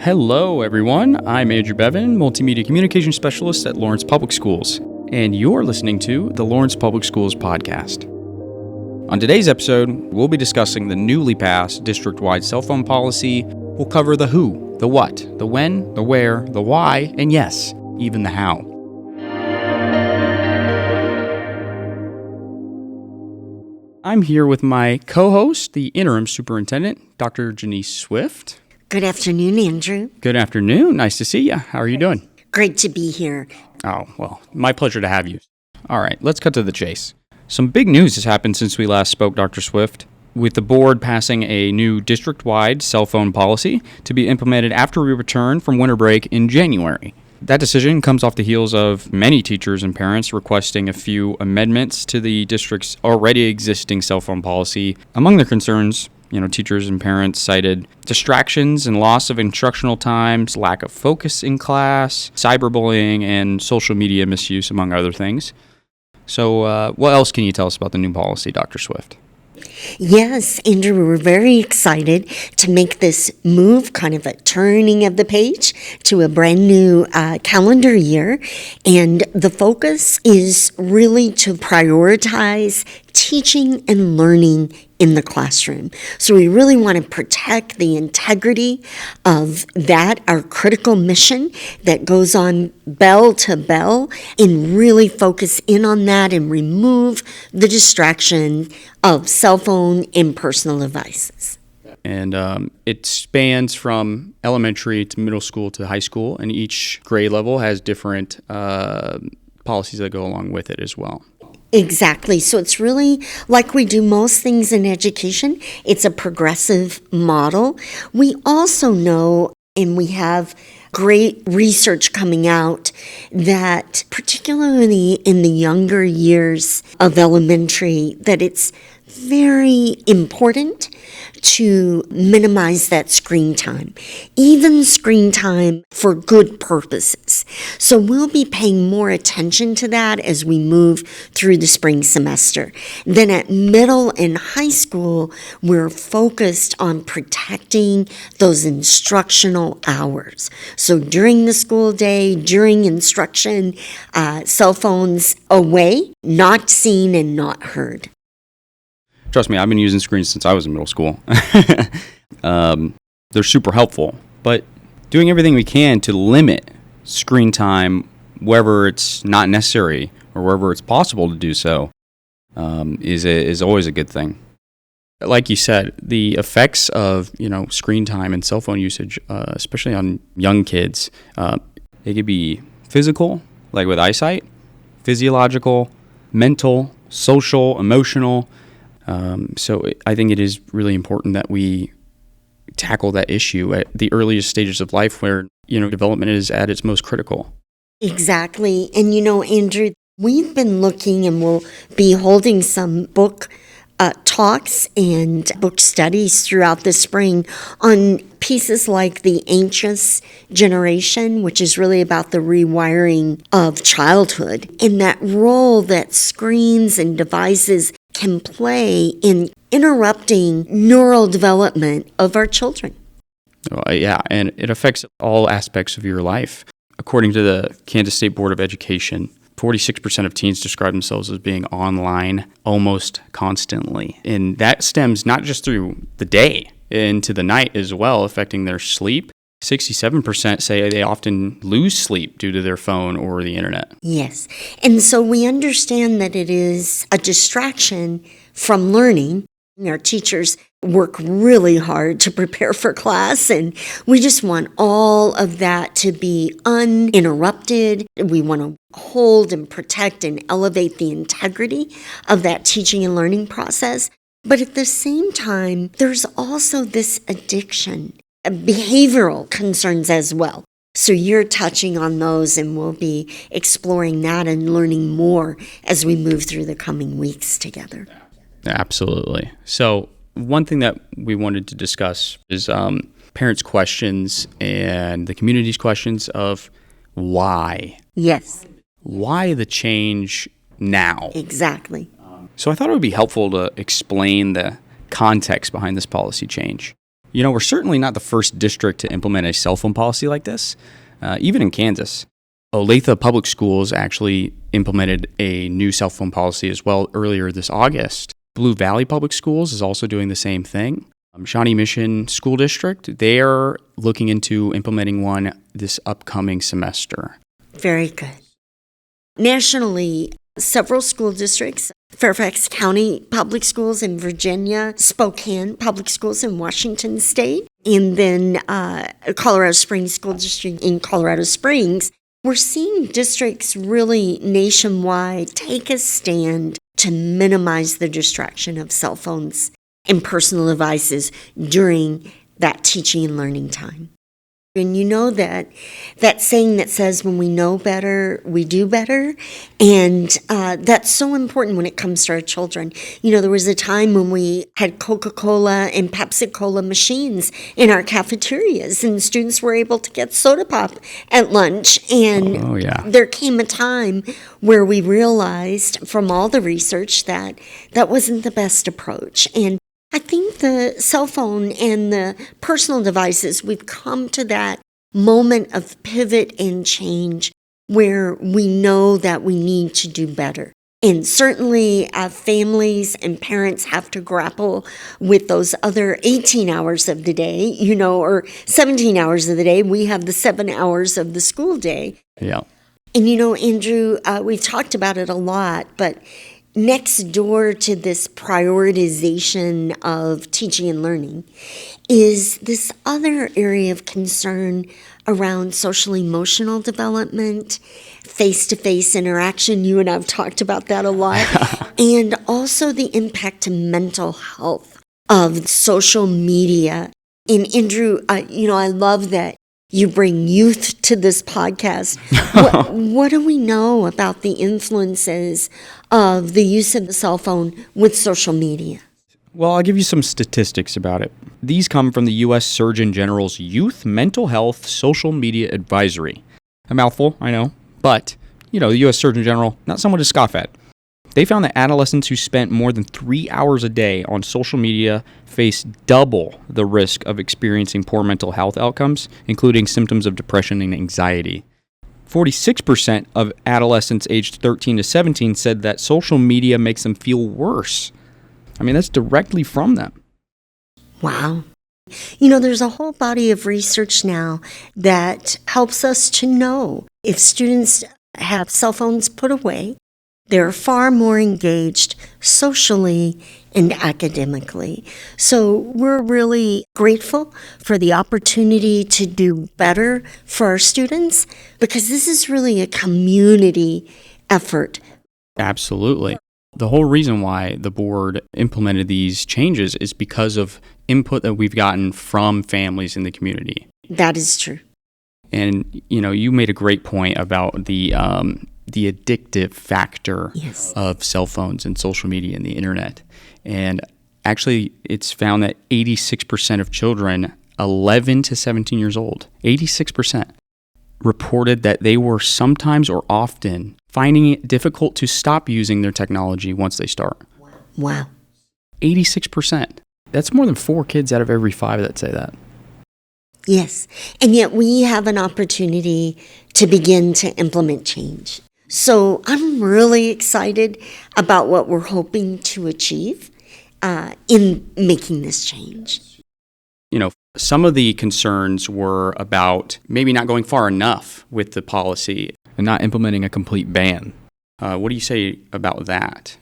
Hello, everyone. I'm Andrew Bevan, Multimedia Communication Specialist at Lawrence Public Schools, and you're listening to the Lawrence Public Schools podcast. On today's episode, we'll be discussing the newly passed district-wide cell phone policy. We'll cover the who, the what, the when, the where, the why, and yes, even the how. I'm here with my co-host, the interim superintendent, Dr. Janice Swift. Good afternoon, Andrew. Good afternoon. Nice to see you. How are you doing? Great to be here. Oh, well, my pleasure to have you. All right, let's cut to the chase. Some big news has happened since we last spoke, Dr. Swift, with the board passing a new district-wide cell phone policy to be implemented after we return from winter break in January. That decision comes off the heels of many teachers and parents requesting a few amendments to the district's already existing cell phone policy. Among their concerns, teachers and parents cited distractions and loss of instructional times, lack of focus in class, cyberbullying, and social media misuse, among other things. So what else can you tell us about the new policy, Dr. Swift? Yes, Andrew, we're very excited to make this move, kind of a turning of the page to a brand new calendar year. And the focus is really to prioritize teaching and learning in the classroom. So we really want to protect the integrity of that, our critical mission that goes on bell to bell, and really focus in on that and remove the distraction of cell phone and personal devices. And it spans from elementary to middle school to high school, and each grade level has different policies that go along with it as well. Exactly. So it's really like we do most things in education. It's a progressive model. We also know, and we have great research coming out, that particularly in the younger years of elementary, that it's very important to minimize that screen time, even screen time for good purposes. So we'll be paying more attention to that as we move through the spring semester. Then at middle and high school, we're focused on protecting those instructional hours. So during the school day, during instruction, cell phones away, not seen and not heard. Trust me, I've been using screens since I was in middle school. They're super helpful, but doing everything we can to limit screen time wherever it's not necessary or wherever it's possible to do so is always a good thing. Like you said, the effects of screen time and cell phone usage, especially on young kids, it could be physical, like with eyesight, physiological, mental, social, emotional. So I think it is really important that we tackle that issue at the earliest stages of life where, development is at its most critical. Exactly. And, Andrew, we've been looking and we'll be holding some book talks and book studies throughout the spring on pieces like The Anxious Generation, which is really about the rewiring of childhood and that role that screens and devices can play in interrupting neural development of our children. Yeah, and it affects all aspects of your life. According to the Kansas State Board of Education, 46% of teens describe themselves as being online almost constantly. And that stems not just through the day, into the night as well, affecting their sleep. 67% say they often lose sleep due to their phone or the internet. Yes. And so we understand that it is a distraction from learning. Our teachers work really hard to prepare for class, and we just want all of that to be uninterrupted. We want to hold and protect and elevate the integrity of that teaching and learning process. But at the same time, there's also this addiction, behavioral concerns as well. So you're touching on those, and we'll be exploring that and learning more as we move through the coming weeks together. Absolutely. So one thing that we wanted to discuss is parents' questions and the community's questions of why. Yes. Why the change now? Exactly. So I thought it would be helpful to explain the context behind this policy change. We're certainly not the first district to implement a cell phone policy like this, even in Kansas. Olathe Public Schools actually implemented a new cell phone policy as well earlier this August. Blue Valley Public Schools is also doing the same thing. Shawnee Mission School District, they're looking into implementing one this upcoming semester. Very good. Nationally, several school districts, Fairfax County Public Schools in Virginia, Spokane Public Schools in Washington State, and then Colorado Springs School District in Colorado Springs, we're seeing districts really nationwide take a stand to minimize the distraction of cell phones and personal devices during that teaching and learning time. And you know that saying that says when we know better, we do better. And that's so important when it comes to our children. There was a time when we had Coca-Cola and Pepsi-Cola machines in our cafeterias, and students were able to get soda pop at lunch. And there came a time where we realized from all the research that wasn't the best approach. And I think the cell phone and the personal devices, we've come to that moment of pivot and change where we know that we need to do better. And certainly families and parents have to grapple with those other 18 hours of the day, or 17 hours of the day. We have the 7 hours of the school day. Yeah. And Andrew, we've talked about it a lot, but next door to this prioritization of teaching and learning is this other area of concern around social emotional development, face-to-face interaction. You and I have talked about that a lot. And also the impact to mental health of social media. And Andrew, I love that you bring youth to this podcast. What do we know about the influences of the use of the cell phone with social media? Well, I'll give you some statistics about it. These come from the U.S. Surgeon General's Youth Mental Health Social Media Advisory. A mouthful, I know, but, the U.S. Surgeon General, not someone to scoff at. They found that adolescents who spent more than 3 hours a day on social media face double the risk of experiencing poor mental health outcomes, including symptoms of depression and anxiety. 46% of adolescents aged 13 to 17 said that social media makes them feel worse. That's directly from them. Wow. There's a whole body of research now that helps us to know if students have cell phones put away, they're far more engaged socially and academically. So we're really grateful for the opportunity to do better for our students because this is really a community effort. Absolutely. The whole reason why the board implemented these changes is because of input that we've gotten from families in the community. That is true. And, you made a great point about the addictive factor of cell phones and social media and the internet. And actually, it's found that 86% of children 11 to 17 years old, 86%, reported that they were sometimes or often finding it difficult to stop using their technology once they start. Wow. 86%. That's more than 4 kids out of every 5 that say that. Yes. And yet we have an opportunity to begin to implement change. So I'm really excited about what we're hoping to achieve in making this change. Some of the concerns were about maybe not going far enough with the policy and not implementing a complete ban. What do you say about that?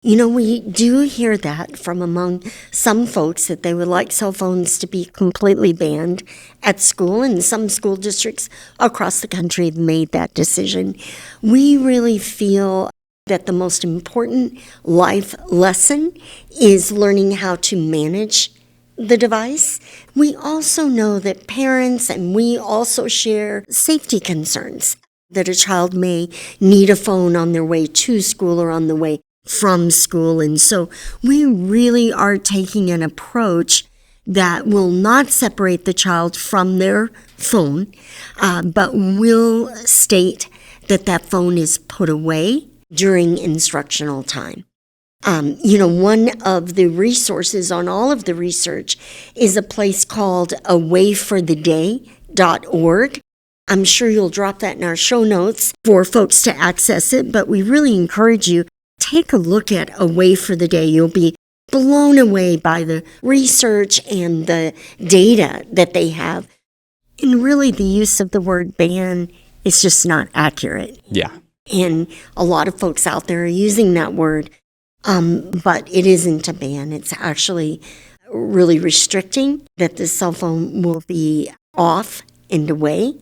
We do hear that from among some folks that they would like cell phones to be completely banned at school, and some school districts across the country have made that decision. We really feel that the most important life lesson is learning how to manage the device. We also know that parents and we also share safety concerns that a child may need a phone on their way to school or on the way from school. And so we really are taking an approach that will not separate the child from their phone, but will state that that phone is put away during instructional time. One of the resources on all of the research is a place called awayfortheday.org. I'm sure you'll drop that in our show notes for folks to access it, but we really encourage you, take a look at Away for the Day. You'll be blown away by the research and the data that they have. And really the use of the word ban is just not accurate. Yeah. And a lot of folks out there are using that word, but it isn't a ban. It's actually really restricting that the cell phone will be off and away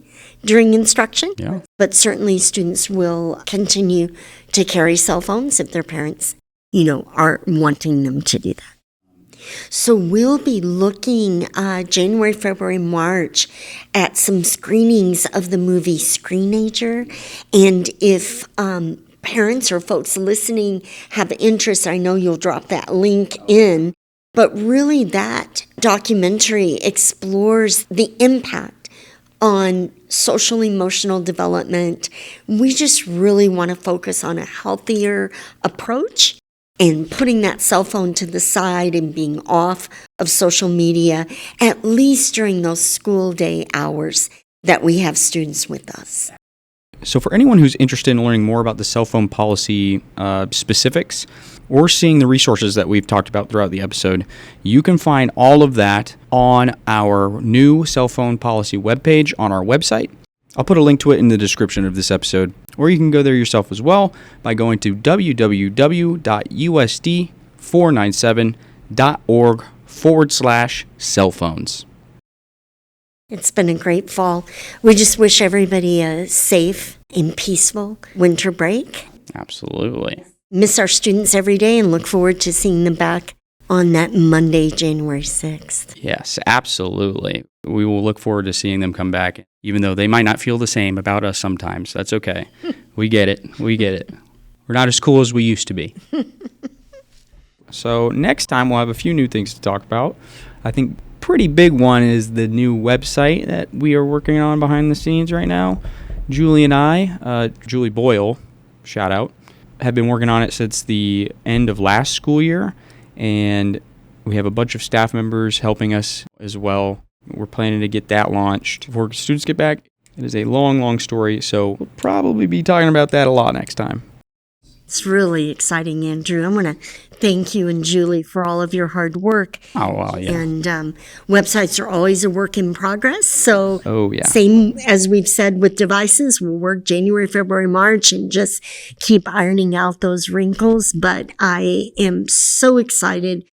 during instruction. Yeah. But certainly students will continue to carry cell phones if their parents, are wanting them to do that. So we'll be looking January, February, March at some screenings of the movie Screenager. And if parents or folks listening have interest, I know you'll drop that link in. But really that documentary explores the impact on social emotional development. We just really want to focus on a healthier approach and putting that cell phone to the side and being off of social media, at least during those school day hours that we have students with us. So for anyone who's interested in learning more about the cell phone policy specifics or seeing the resources that we've talked about throughout the episode, you can find all of that on our new cell phone policy webpage on our website. I'll put a link to it in the description of this episode, or you can go there yourself as well by going to www.usd497.org/cell phones. It's been a great fall. We just wish everybody a safe and peaceful winter break. Absolutely. Miss our students every day and look forward to seeing them back on that Monday, January 6th. Yes, absolutely. We will look forward to seeing them come back, even though they might not feel the same about us sometimes. That's okay. We get it. We're not as cool as we used to be. So next time we'll have a few new things to talk about. I think pretty big one is the new website that we are working on behind the scenes right now. Julie and I, Julie Boyle, shout out, have been working on it since the end of last school year, and we have a bunch of staff members helping us as well. We're planning to get that launched before students get back. It is a long, long story, so we'll probably be talking about that a lot next time. It's really exciting, Andrew. I want to thank you and Julie for all of your hard work. Oh, wow, yeah. And websites are always a work in progress. So yeah. Same as we've said with devices, we'll work January, February, March and just keep ironing out those wrinkles. But I am so excited.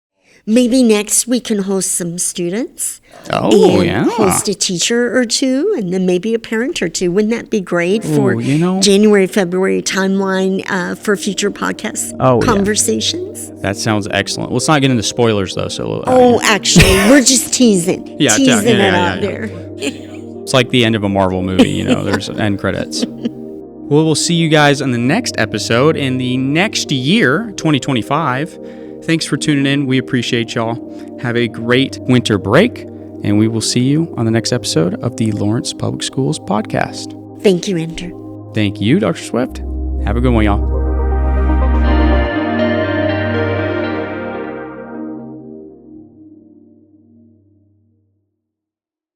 Maybe next we can host some students. Oh, yeah. Host a teacher or two, and then maybe a parent or two. Wouldn't that be great for January, February timeline for future podcast conversations? Yeah. That sounds excellent. Let's not get into spoilers, though. So. Actually, we're just teasing. Teasing it out there. It's like the end of a Marvel movie, there's end credits. Well, we'll see you guys on the next episode in the next year, 2025. Thanks for tuning in. We appreciate y'all. Have a great winter break, and we will see you on the next episode of the Lawrence Public Schools podcast. Thank you, Andrew. Thank you, Dr. Swift. Have a good one, y'all.